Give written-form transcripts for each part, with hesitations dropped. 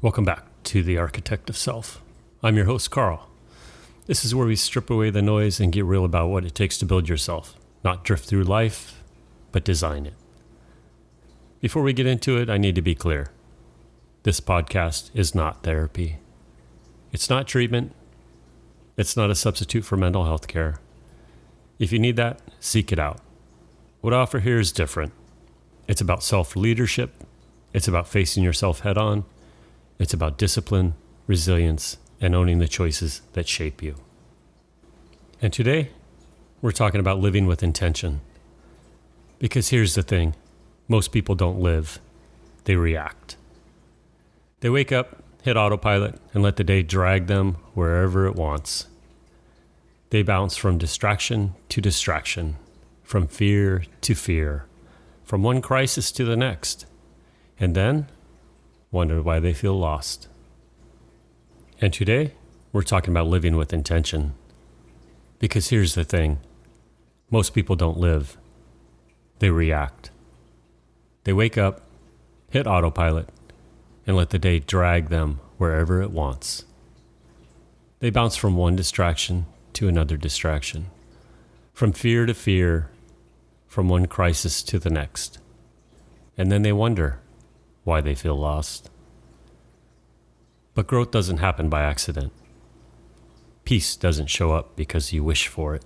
Welcome back to The Architect of Self. I'm your host, Carl. This is where we strip away the noise and get real about what it takes to build yourself, not drift through life, but design it. Before we get into it, I need to be clear. This podcast is not therapy. It's not treatment. It's not a substitute for mental health care. If you need that, seek it out. What I offer here is different. It's about self-leadership. It's about facing yourself head-on. It's about discipline, resilience, and owning the choices that shape you. And today, we're talking about living with intention. Because here's the thing. Most people don't live. They react. They wake up, hit autopilot, and let the day drag them wherever it wants. They bounce from distraction to distraction, from fear to fear, from one crisis to the next, and then wonder why they feel lost. And today, we're talking about living with intention. Because here's the thing. Most people don't live. They react. They wake up, hit autopilot, and let the day drag them wherever it wants. They bounce from one distraction to another distraction, from fear to fear, from one crisis to the next. And then they wonder why they feel lost. But growth doesn't happen by accident. Peace doesn't show up because you wish for it.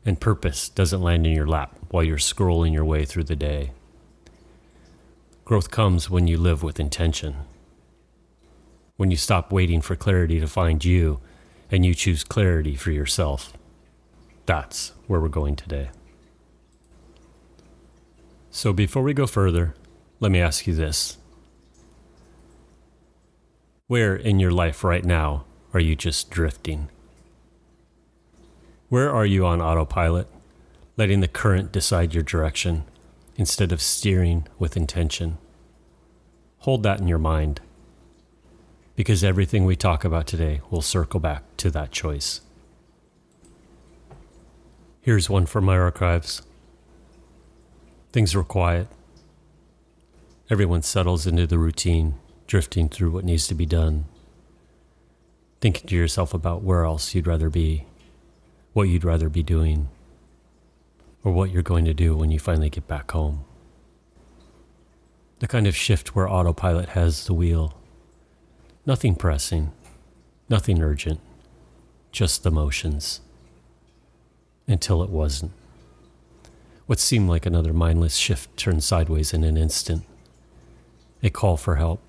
And purpose doesn't land in your lap while you're scrolling your way through the day. Growth comes when you live with intention. When you stop waiting for clarity to find you and you choose clarity for yourself. That's where we're going today. So before we go further, let me ask you this. Where in your life right now are you just drifting? Where are you on autopilot, letting the current decide your direction instead of steering with intention? Hold that in your mind, because everything we talk about today will circle back to that choice. Here's one from my archives. Things were quiet. Everyone settles into the routine, drifting through what needs to be done. Thinking to yourself about where else you'd rather be, what you'd rather be doing, or what you're going to do when you finally get back home. The kind of shift where autopilot has the wheel. Nothing pressing, nothing urgent, just the motions. Until it wasn't. What seemed like another mindless shift turned sideways in an instant. A call for help.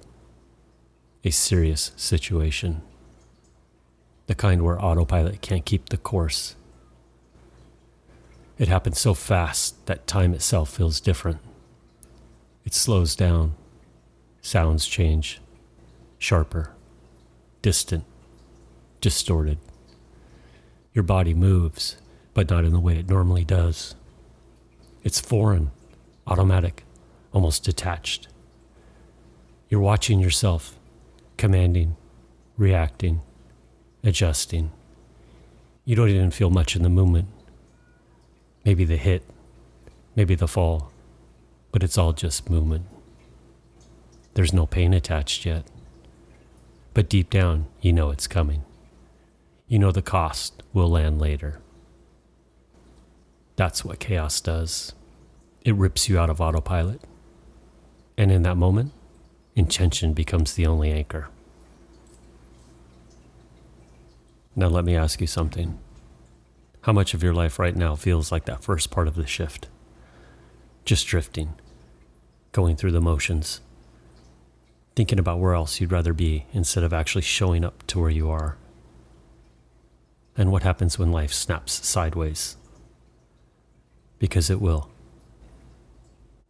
A serious situation. The kind where autopilot can't keep the course. It happens so fast that time itself feels different. It slows down. Sounds change. Sharper. Distant. Distorted. Your body moves, but not in the way it normally does. It's foreign, automatic, almost detached. You're watching yourself, commanding, reacting, adjusting. You don't even feel much in the movement. Maybe the hit, maybe the fall, but it's all just movement. There's no pain attached yet. But deep down, you know it's coming. You know the cost will land later. That's what chaos does. It rips you out of autopilot. And in that moment, intention becomes the only anchor. Now let me ask you something. How much of your life right now feels like that first part of the shift? Just drifting, going through the motions, thinking about where else you'd rather be instead of actually showing up to where you are. And what happens when life snaps sideways? Because it will.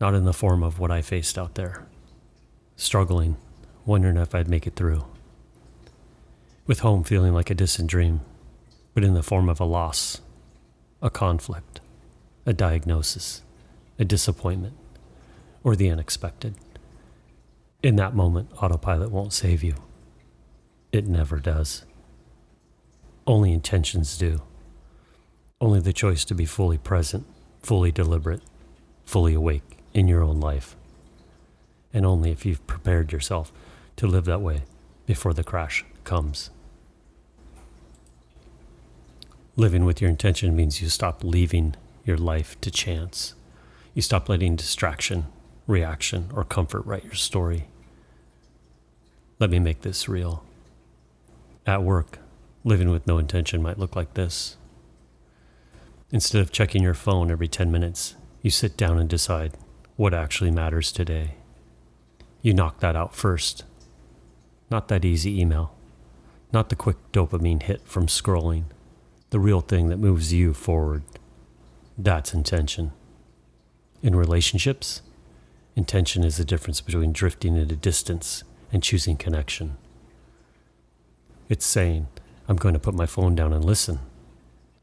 Not in the form of what I faced out there. Struggling, wondering if I'd make it through. With home feeling like a distant dream, but in the form of a loss, a conflict, a diagnosis, a disappointment, or the unexpected. In that moment, autopilot won't save you. It never does. Only intentions do. Only the choice to be fully present, fully deliberate, fully awake in your own life. And only if you've prepared yourself to live that way before the crash comes. Living with your intention means you stop leaving your life to chance. You stop letting distraction, reaction, or comfort write your story. Let me make this real. At work, living with no intention might look like this. Instead of checking your phone every 10 minutes, you sit down and decide what actually matters today. You knock that out first. Not that easy email. Not the quick dopamine hit from scrolling. The real thing that moves you forward. That's intention. In relationships, intention is the difference between drifting into distance and choosing connection. It's saying, I'm going to put my phone down and listen.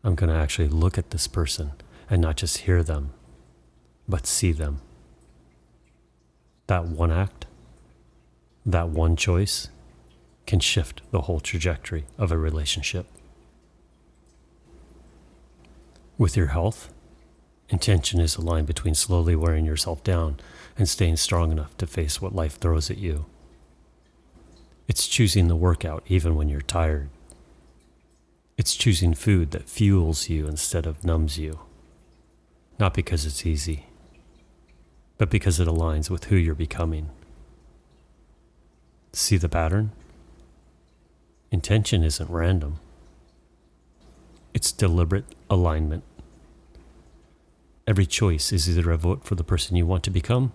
I'm going to actually look at this person and not just hear them, but see them. That one act, that one choice, can shift the whole trajectory of a relationship. With your health, intention is a line between slowly wearing yourself down and staying strong enough to face what life throws at you. It's choosing the workout even when you're tired. It's choosing food that fuels you instead of numbs you. Not because it's easy, but because it aligns with who you're becoming. See the pattern? Intention isn't random. It's deliberate alignment. Every choice is either a vote for the person you want to become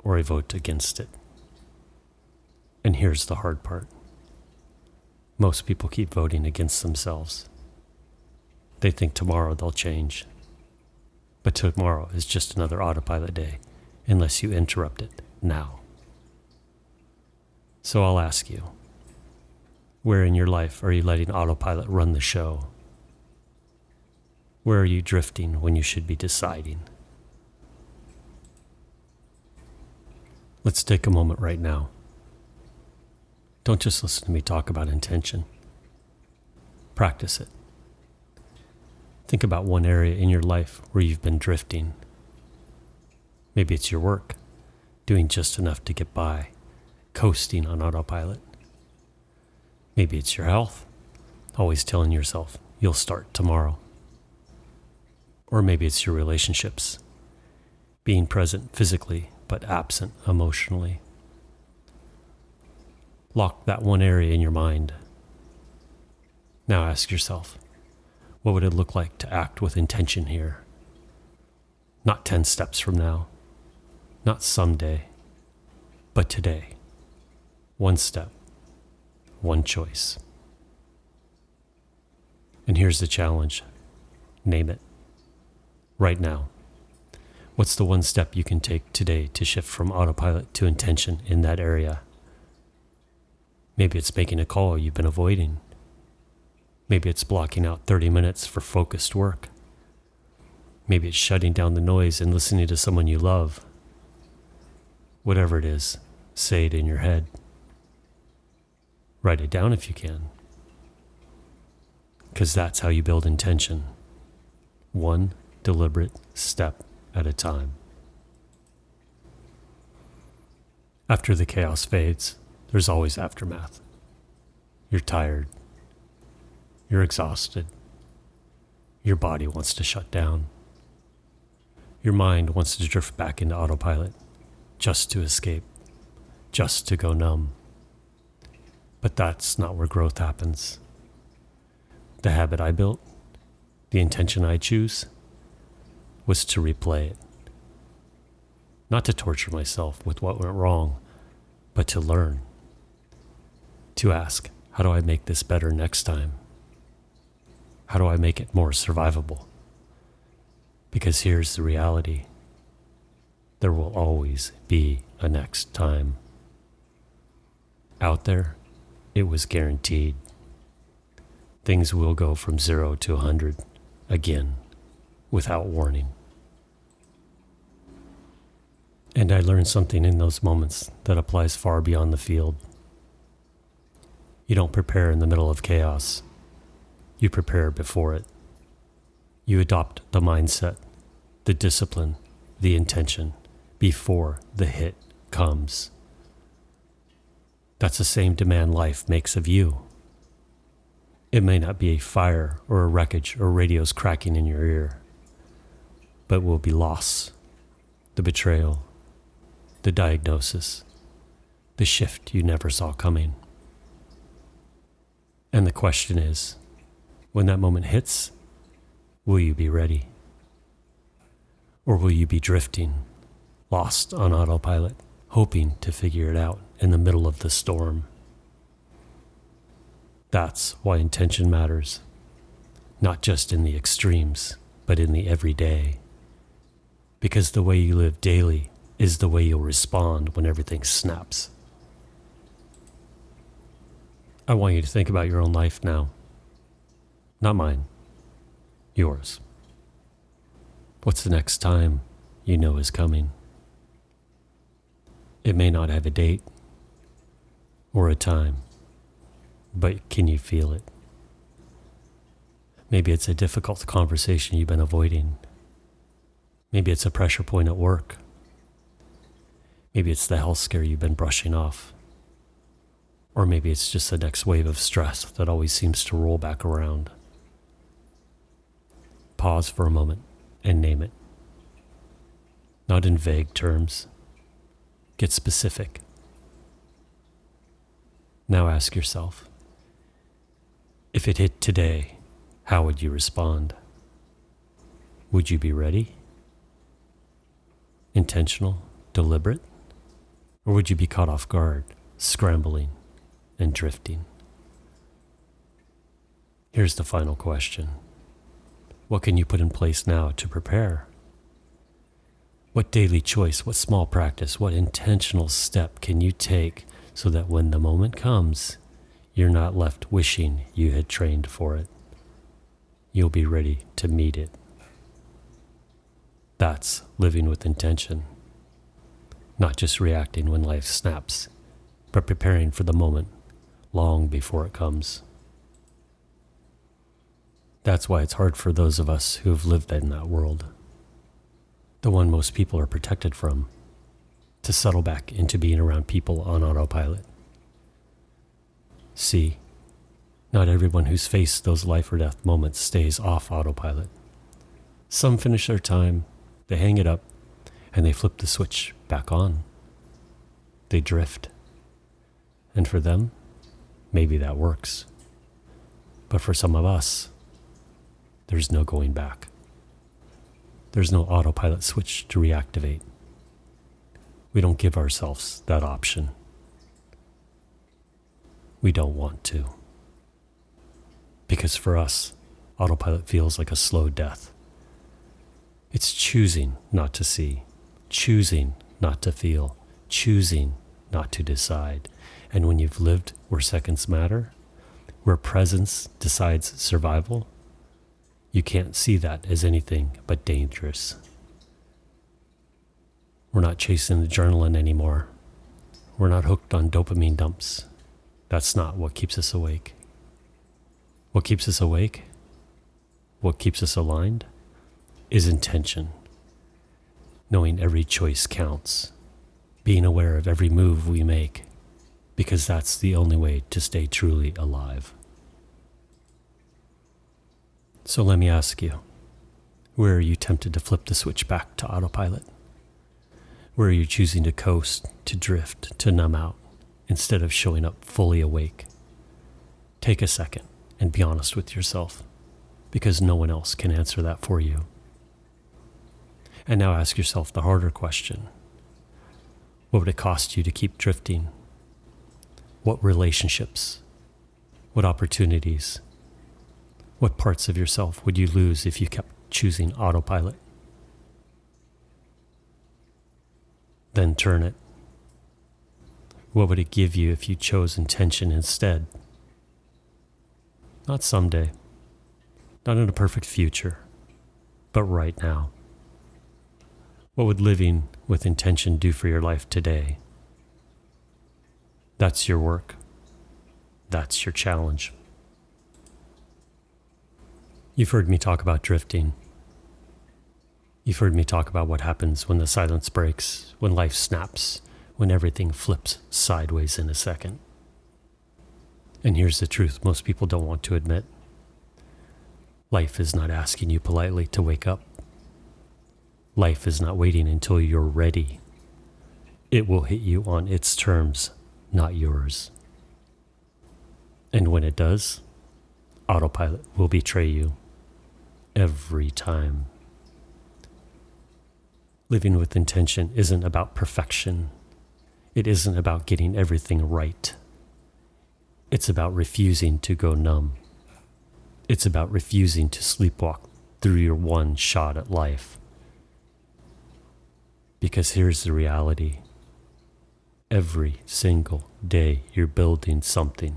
or a vote against it. And here's the hard part. Most people keep voting against themselves. They think tomorrow they'll change. But tomorrow is just another autopilot day unless you interrupt it now. So I'll ask you, where in your life are you letting autopilot run the show? Where are you drifting when you should be deciding? Let's take a moment right now. Don't just listen to me talk about intention. Practice it. Think about one area in your life where you've been drifting. Maybe it's your work, doing just enough to get by, coasting on autopilot. Maybe it's your health, always telling yourself you'll start tomorrow. Or maybe it's your relationships, being present physically but absent emotionally. Lock that one area in your mind. Now ask yourself, what would it look like to act with intention here? Not 10 steps from now, not someday, but today. One step, one choice. And here's the challenge. Name it. Right now. What's the one step you can take today to shift from autopilot to intention in that area? Maybe it's making a call you've been avoiding. Maybe it's blocking out 30 minutes for focused work. Maybe it's shutting down the noise and listening to someone you love. Whatever it is, say it in your head. Write it down if you can. Because that's how you build intention. One deliberate step at a time. After the chaos fades, there's always aftermath. You're tired. You're exhausted. Your body wants to shut down. Your mind wants to drift back into autopilot, just to escape, just to go numb. But that's not where growth happens. The habit I built, the intention I choose, was to replay it. Not to torture myself with what went wrong, but to learn. To ask, how do I make this better next time? How do I make it more survivable? Because here's the reality. There will always be a next time. Out there, it was guaranteed. Things will go from 0 to 100 again, without warning. And I learned something in those moments that applies far beyond the field. You don't prepare in the middle of chaos. You prepare before it. You adopt the mindset, the discipline, the intention before the hit comes. That's the same demand life makes of you. It may not be a fire or a wreckage or radios cracking in your ear, but will be loss, the betrayal, the diagnosis, the shift you never saw coming. And the question is, when that moment hits, will you be ready? Or will you be drifting, lost on autopilot, hoping to figure it out in the middle of the storm? That's why intention matters, not just in the extremes, but in the everyday. Because the way you live daily is the way you'll respond when everything snaps. I want you to think about your own life now. Not mine, yours. What's the next time you know is coming? It may not have a date or a time, but can you feel it? Maybe it's a difficult conversation you've been avoiding. Maybe it's a pressure point at work. Maybe it's the health scare you've been brushing off. Or maybe it's just the next wave of stress that always seems to roll back around. Pause for a moment and name it. Not in vague terms. Get specific. Now ask yourself, if it hit today, how would you respond? Would you be ready? Intentional, deliberate? Or would you be caught off guard, scrambling and drifting? Here's the final question. What can you put in place now to prepare? What daily choice, what small practice, what intentional step can you take so that when the moment comes, you're not left wishing you had trained for it? You'll be ready to meet it. That's living with intention. Not just reacting when life snaps, but preparing for the moment long before it comes. That's why it's hard for those of us who have lived in that world, the one most people are protected from, to settle back into being around people on autopilot. See, not everyone who's faced those life or death moments stays off autopilot. Some finish their time, they hang it up, and they flip the switch back on. They drift. And for them, maybe that works. But for some of us, there's no going back. There's no autopilot switch to reactivate. We don't give ourselves that option. We don't want to. Because for us, autopilot feels like a slow death. It's choosing not to see, choosing not to feel, choosing not to decide. And when you've lived where seconds matter, where presence decides survival, you can't see that as anything but dangerous. We're not chasing adrenaline anymore. We're not hooked on dopamine dumps. That's not what keeps us awake. What keeps us awake, what keeps us aligned, is intention. Knowing every choice counts. Being aware of every move we make, because that's the only way to stay truly alive. So let me ask you, where are you tempted to flip the switch back to autopilot? Where are you choosing to coast, to drift, to numb out, instead of showing up fully awake? Take a second and be honest with yourself, because no one else can answer that for you. And now ask yourself the harder question. What would it cost you to keep drifting? What relationships? What opportunities? What parts of yourself would you lose if you kept choosing autopilot? Then turn it. What would it give you if you chose intention instead? Not someday, not in a perfect future, but right now. What would living with intention do for your life today? That's your work. That's your challenge. You've heard me talk about drifting. You've heard me talk about what happens when the silence breaks, when life snaps, when everything flips sideways in a second. And here's the truth most people don't want to admit. Life is not asking you politely to wake up. Life is not waiting until you're ready. It will hit you on its terms, not yours. And when it does, autopilot will betray you every time. Living with intention isn't about perfection. It isn't about getting everything right. It's about refusing to go numb. It's about refusing to sleepwalk through your one shot at life. Because here's the reality. Every single day you're building something.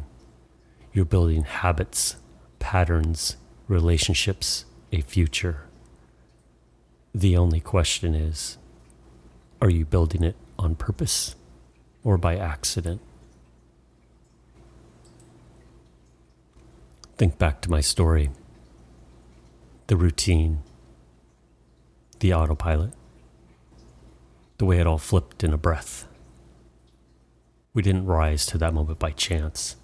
You're building habits, patterns, relationships, a future. The only question is, are you building it on purpose or by accident? Think back to my story. The routine, the autopilot, the way it all flipped in a breath. We didn't rise to that moment by chance.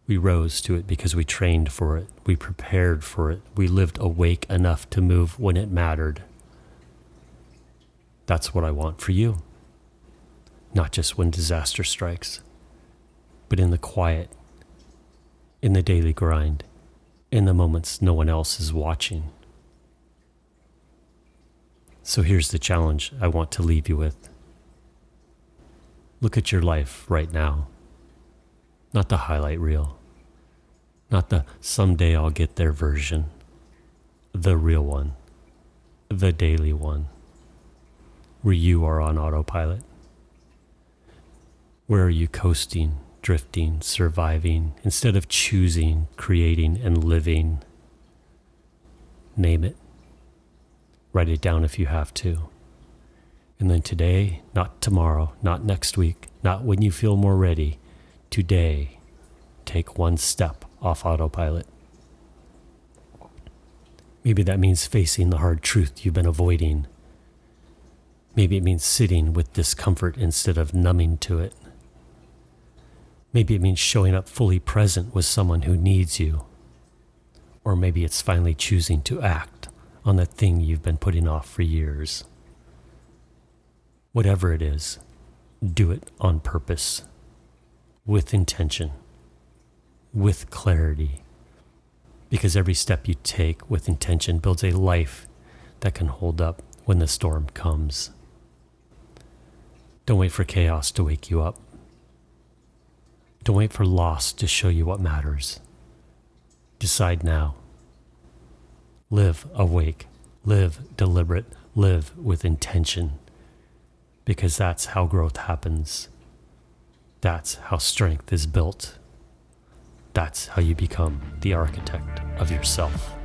We rose to it because we trained for it. We prepared for it. We lived awake enough to move when it mattered. That's what I want for you. Not just when disaster strikes, but in the quiet, in the daily grind, in the moments no one else is watching. So here's the challenge I want to leave you with. Look at your life right now. Not the highlight reel. Not the someday I'll get there version. The real one. The daily one. Where you are on autopilot. Where are you coasting, drifting, surviving, instead of choosing, creating, and living? Name it. Write it down if you have to. And then today, not tomorrow, not next week, not when you feel more ready, today, take one step off autopilot. Maybe that means facing the hard truth you've been avoiding. Maybe it means sitting with discomfort instead of numbing to it. Maybe it means showing up fully present with someone who needs you. Or maybe it's finally choosing to act on the thing you've been putting off for years. Whatever it is, do it on purpose, with intention, with clarity, because every step you take with intention builds a life that can hold up when the storm comes. Don't wait for chaos to wake you up. Don't wait for loss to show you what matters. Decide now. Live awake, live deliberate, live with intention. Because that's how growth happens. That's how strength is built. That's how you become the architect of yourself.